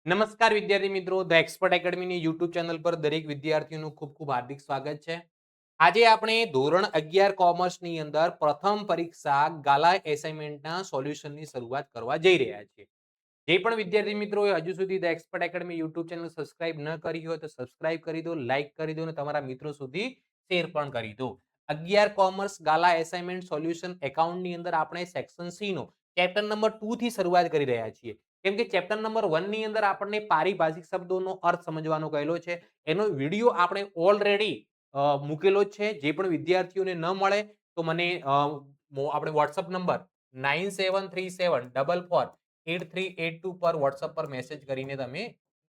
નમસ્કાર વિદ્યાર્થી મિત્રો, ધ એક્સપર્ટ એકેડમીની યુટ્યુબ ચેનલ પર દરેક વિદ્યાર્થીઓનું ખૂબ ખૂબ હાર્દિક સ્વાગત છે. આજે આપણે ધોરણ 11 કોમર્સની અંદર પ્રથમ પરીક્ષા ગાલા એસાઇનમેન્ટના સોલ્યુશનની શરૂઆત કરવા જઈ રહ્યા છીએ. જે પણ વિદ્યાર્થી મિત્રોએ હજુ સુધી the expert academy YouTube channel subscribe ન કરી હોય તો સબસ્ક્રાઇબ કરી દો, લાઈક કરી દો અને તમારા મિત્રો સુધી શેર પણ કરી દો. 11 કોમર્સ ગાલા એસાઇનમેન્ટ સોલ્યુશન એકાઉન્ટની અંદર આપણે સેક્શન સી નો ચેપ્ટર નંબર 2 થી શરૂઆત કરી રહ્યા છીએ. કેમ કે ચેપ્ટર નંબર 1 ની અંદર આપણને પારિભાષિક શબ્દોનો અર્થ સમજવાનો કહેલો છે. એનો વિડીયો આપણે ઓલરેડી મૂકેલો જ છે. જે પણ વિદ્યાર્થીઓને ન મળે તો મને આપણે WhatsApp નંબર 9737448382 પર WhatsApp પર મેસેજ કરીને તમે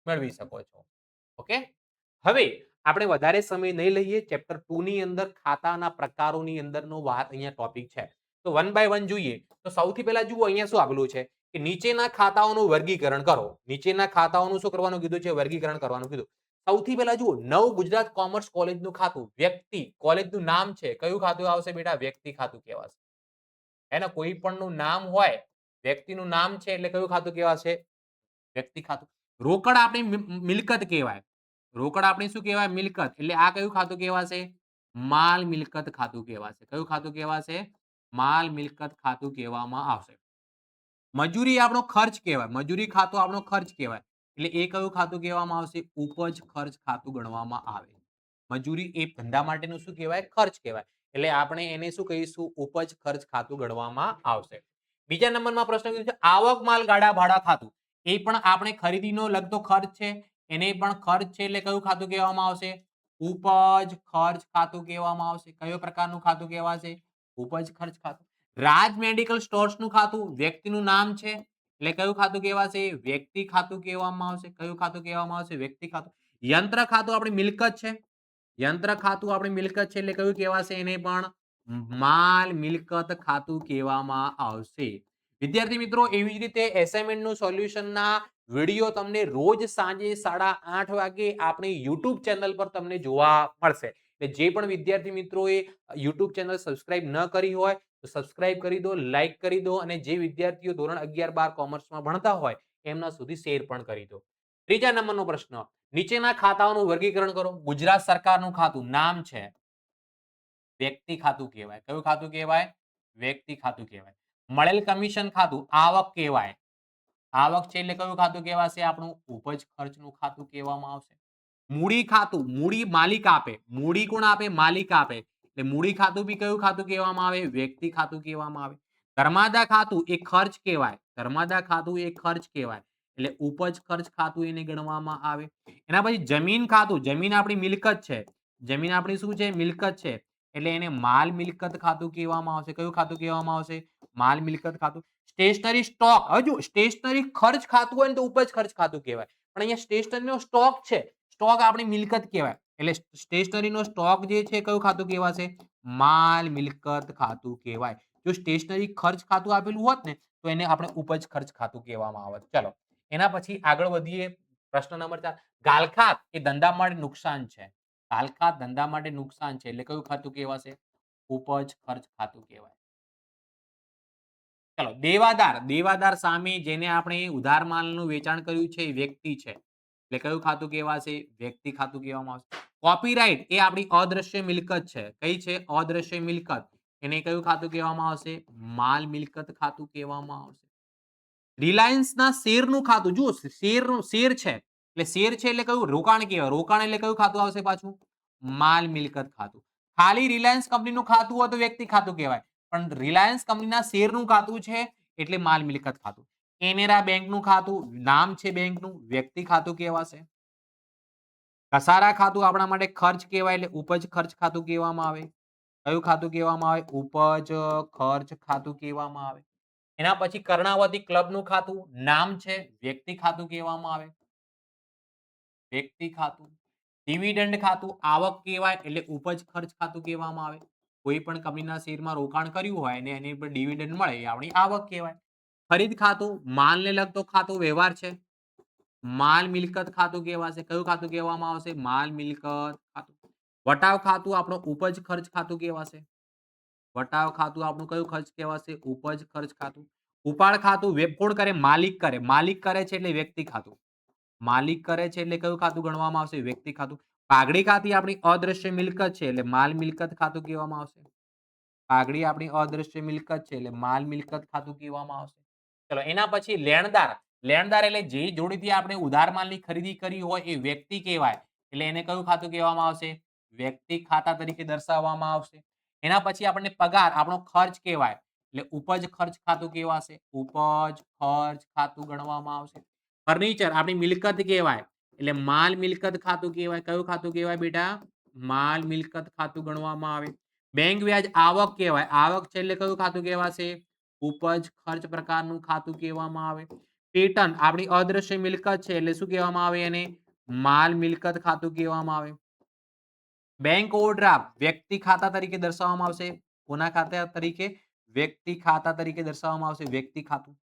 મેળવી શકો છો. ઓકે, હવે આપણે વધારે સમય નહીં લઈએ. ચેપ્ટર 2 ની અંદર ખાતાના પ્રકારોની અંદરનો વાત અહીંયા ટોપિક છે. તો વન બાય વન જોઈએ. તો સૌથી પહેલા જુઓ અહીંયા શું આપેલું છે કે નીચેના ખાતાઓનું વર્ગીકરણ કરો. નીચેના ખાતાઓનું શું કરવાનું કીધું છે? વર્ગીકરણ કરવાનું કીધું. સૌથી પહેલા જુઓ, નવ ગુજરાત કોમર્સ કોલેજનું ખાતું, વ્યક્તિ, કોલેજનું નામ છે, કયું ખાતું આવશે બેટા? વ્યક્તિ ખાતું કહેવાશે. હે ને, કોઈ પણનું નામ હોય, વ્યક્તિનું નામ છે એટલે કયું ખાતું કહેવાશે? વ્યક્તિ ખાતું. રોકડ આપણી મિલકત કહેવાય. રોકડ આપણી શું કહેવાય? મિલકત. એટલે આ કયું ખાતું કહેવાશે? માલ મિલકત ખાતું કહેવાશે. કયું ખાતું કહેવાશે? માલ મિલકત ખાતું કહેવામાં આવશે. મજૂરી આપણો ખર્ચ કહેવાય. મજૂરી ખાતું આપણો ખર્ચ કહેવાય. એટલે એ કયું ખાતું કહેવામાં આવશે? ઉપજ ખર્ચ ખાતું ગણવામાં આવે. મજૂરી એ ધંધા માટેનું શું કહેવાય? ખર્ચ કહેવાય. એટલે આપણે એને શું કહીશું? ઉપજ ખર્ચ ખાતું ગણવામાં આવશે. બીજા નંબરમાં પ્રશ્ન કીધું છે આવક માલ ગાડા ભાડા ખાતું. એ પણ આપણે ખરીદીનો લગતો ખર્ચ છે. એને પણ ખર્ચ છે એટલે કયું ખાતું કહેવામાં આવશે? ઉપજ ખર્ચ ખાતું કહેવામાં આવશે. કયો પ્રકારનું ખાતું કહેવાશે? ઉપજ ખર્ચ ખાતું. રાજ મેડિકલ સ્ટોર્સનું ખાતું, વ્યક્તિનું નામ છે એટલે કયું ખાતું કહેવાશે? વ્યક્તિ ખાતું કહેવામાં આવશે. કયું ખાતું કહેવામાં આવશે? વ્યક્તિ ખાતું. યંત્ર ખાતું આપણી મિલકત છે. યંત્ર ખાતું આપણી મિલકત છે એટલે કયું કહેવાશે? એને પણ માલ મિલકત ખાતું કહેવામાં આવશે. વિદ્યાર્થી મિત્રો, એવી જ રીતે એસાઇનમેન્ટનું સોલ્યુશનના વિડીયો તમને રોજ સાંજે 8:30 વાગે આપણી યુટ્યુબ ચેનલ પર તમને જોવા મળશે. એટલે જે પણ વિદ્યાર્થી મિત્રોએ યુટ્યુબ ચેનલ સબસ્ક્રાઇબ ન કરી હોય તો સબસ્ક્રાઇબ કરી દો, લાઈક કરી દો અને જે વિદ્યાર્થીઓ ધોરણ 11-12 કોમર્સમાં ભણતા હોય એમના સુધી શેર પણ કરી દો. ત્રીજા નંબરનો પ્રશ્ન, નીચેના ખાતાઓનું વર્ગીકરણ કરો. ગુજરાત સરકારનું ખાતું, નામ છે, વ્યક્તિ ખાતું કહેવાય. કયું ખાતું કહેવાય? વ્યક્તિ ખાતું કહેવાય. મળેલ કમિશન ખાતું આવક કહેવાય. આવક છે એટલે કયું ખાતું કહેવાશે? આપણું ઉપજ ખર્ચનું ખાતું કહેવામાં આવશે. મૂડી ખાતું, મૂડી માલિક આપે. મૂડી કોણ આપે? માલિક આપે. એટલે મૂડી ખાતું બી કયું ખાતું કહેવામાં આવે? વ્યક્તિ ખાતું કહેવામાં આવે. ધર્માદા ખાતું એ ખર્ચ કહેવાય. ધર્માદા ખાતું એ ખર્ચ કહેવાય. એટલે ઉપજ ખર્ચ ખાતું એને ગણવામાં આવે. એના પછી જમીન ખાતું, જમીન આપણી મિલકત છે. જમીન આપણી શું છે? મિલકત છે. એટલે એને માલ મિલકત ખાતું કહેવામાં આવશે. કયું ખાતું કહેવામાં આવશે? માલ મિલકત ખાતું. સ્ટેશનરી સ્ટોક, હવે જો સ્ટેશનરી ખર્ચ ખાતું હોય ને તો ઉપજ ખર્ચ ખાતું કહેવાય. પણ અહીંયા સ્ટેશનરીનો સ્ટોક છે. સ્ટોક આપણી મિલકત કહેવાય. એટલે સ્ટેશનરીનો સ્ટોક જે છે કયું ખાતું કહેવાશે? માલ મિલકત ખાતું કહેવાય. જો સ્ટેશનરી ખર્ચ ખાતું આપેલું હોત ને તો એને આપણે ઉપજ ખર્ચ ખાતું કહેવામાં આવત. ચલો, એના પછી આગળ વધીએ. પ્રશ્ન નંબર 4, ગાલખાત એ ધંધા માટે નુકસાન છે. ગાલખાત ધંધા માટે નુકસાન છે એટલે કયું ખાતું કહેવાશે? ઉપજ ખર્ચ ખાતું કહેવાય. ચલો, દેવાદાર, દેવાદાર સામે જેને આપણે ઉધાર માલનું વેચાણ કર્યું છે એ વ્યક્તિ છે એટલે કયું ખાતું કહેવાશે? વ્યક્તિ ખાતું કહેવામાં આવશે. કોપીરાઈટ એ આપણી અદ્રશ્ય મિલકત છે. કઈ છે? અદ્રશ્ય મિલકત. એને કયું ખાતું કહેવામાં આવશે? માલ મિલકત ખાતું કહેવામાં આવશે. રિલાયન્સના શેરનું ખાતું, જુઓ શેરનું, શેર છે એટલે શેર છે એટલે કયું? રોકાણ કહેવાય. રોકાણ એટલે કયું ખાતું આવશે પાછું? માલ મિલકત ખાતું. ખાલી રિલાયન્સ કંપનીનું ખાતું હોય તો વ્યક્તિ ખાતું કહેવાય. પણ રિલાયન્સ કંપનીના શેરનું ખાતું છે એટલે માલ મિલકત ખાતું. કેનેરા બેંકનું ખાતું, નામ છે બેંકનું, વ્યક્તિ ખાતું કહેવાશે. કસારા ખાતું આપણા માટે ખર્ચ કહેવાય એટલે ઉપજ ખર્ચ ખાતું કહેવામાં આવે. કયું ખાતું કહેવામાં આવે? ઉપજ ખર્ચ ખાતું કહેવામાં આવે. એના પછી કર્ણાવતી ક્લબનું ખાતું, નામ છે, વ્યક્તિ ખાતું કહેવામાં આવે. વ્યક્તિ ખાતું. ડિવિડન્ડ ખાતું આવક કહેવાય એટલે ઉપજ ખર્ચ ખાતું કહેવામાં આવે. કોઈ પણ કંપનીના શેરમાં રોકાણ કર્યું હોય અને એની પર ડિવિડન્ડ મળે એ આપણી આવક કહેવાય. ખરીદ ખાતું માલને લગતો ખાતું, વ્યવહાર છે. માલ મિલકત ખાતું કહેવાશે. કયું ખાતું કહેવામાં આવશે? માલ મિલકત ખાતું. વટાવ ખાતું આપણું ઉપજ ખર્ચ ખાતું કહેવાશે. વટાવ ખાતું આપણું કયું ખર્ચ કહેવાશે? ઉપજ ખર્ચ ખાતું. ઉપાડ ખાતું કોણ કરે? માલિક કરે. માલિક કરે છે એટલે વ્યક્તિ ખાતું. માલિક કરે છે એટલે કયું ખાતું ગણવામાં આવશે? વ્યક્તિ ખાતું. પાઘડી ખાતી આપણી અદ્રશ્ય મિલકત છે એટલે માલ મિલકત ખાતું કહેવામાં આવશે. પાઘડી આપણી અદ્રશ્ય મિલકત છે એટલે માલ મિલકત ખાતું કહેવામાં આવશે. ચલો એના પછી લેણદાર. લેણદાર એટલે જે જોડેથી આપણે ઉધાર માલની ખરીદી કરી હોય એ વ્યક્તિ કહેવાય. એટલે એને કયું ખાતું કહેવામાં આવશે? વ્યક્તિ ખાતા તરીકે દર્શાવવામાં આવશે. એના પછી આપણને પગાર આપણો ખર્ચ કહેવાય. એટલે ઉપજ ખર્ચ ખાતું કહેવાશે. ઉપજ ખર્ચ ખાતું ગણવામાં આવશે. ફર્નિચર આપણી મિલકત કહેવાય. એટલે માલ મિલકત ખાતું કહેવાય. કયું ખાતું કહેવાય બેટા? માલ મિલકત ખાતું ગણવામાં આવે. બેંક વ્યાજ આવક કહેવાય. આવક છે એટલે કયું ખાતું કહેવાશે? ઉપજ ખર્ચ પ્રકારનું ખાતું કહેવામાં આવે. પેટર્ન આપણી અદ્રશ્ય મિલકત છે એટલે શું કહેવામાં આવે એને? માલ મિલકત ખાતું કહેવામાં આવે. બેંક ઓવરડ્રાફ્ટ વ્યક્તિ ખાતા તરીકે દર્શાવવામાં આવશે. કોના ખાતા તરીકે? વ્યક્તિ ખાતા તરીકે દર્શાવવામાં આવશે. વ્યક્તિ ખાતું.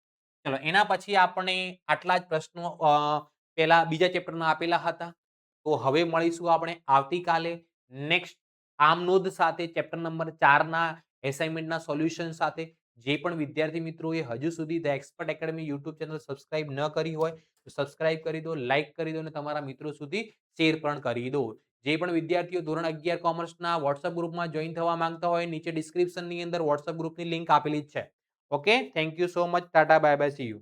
ચલો એના પછી આપણે આટલા જ પ્રશ્નો પેલા બીજા ચેપ્ટરમાં આપેલા હતા. તો હવે મળીશું આપણે આવતીકાલે નેક્સ્ટ આમનોંધ સાથે ચેપ્ટર નંબર 4 ના એસાઇનમેન્ટના સોલ્યુશન સાથે. જે પણ વિદ્યાર્થી મિત્રોએ હજુ સુધી the expert academy YouTube channel subscribe ન કરી હોય તો સબસ્ક્રાઇબ કરી દો, લાઈક કરી દો અને તમારા મિત્રો સુધી શેર પણ કરી દો. જે પણ વિદ્યાર્થીઓ ધોરણ 11 કોમર્સના વોટ્સએપ ગ્રુપમાં જોઈન થવા માંગતા હોય નીચે ડિસ્ક્રિપ્શનની અંદર વોટ્સએપ ગ્રુપની લિંક આપેલી જ છે. Okay, thank you so much. Tata bye bye, C you.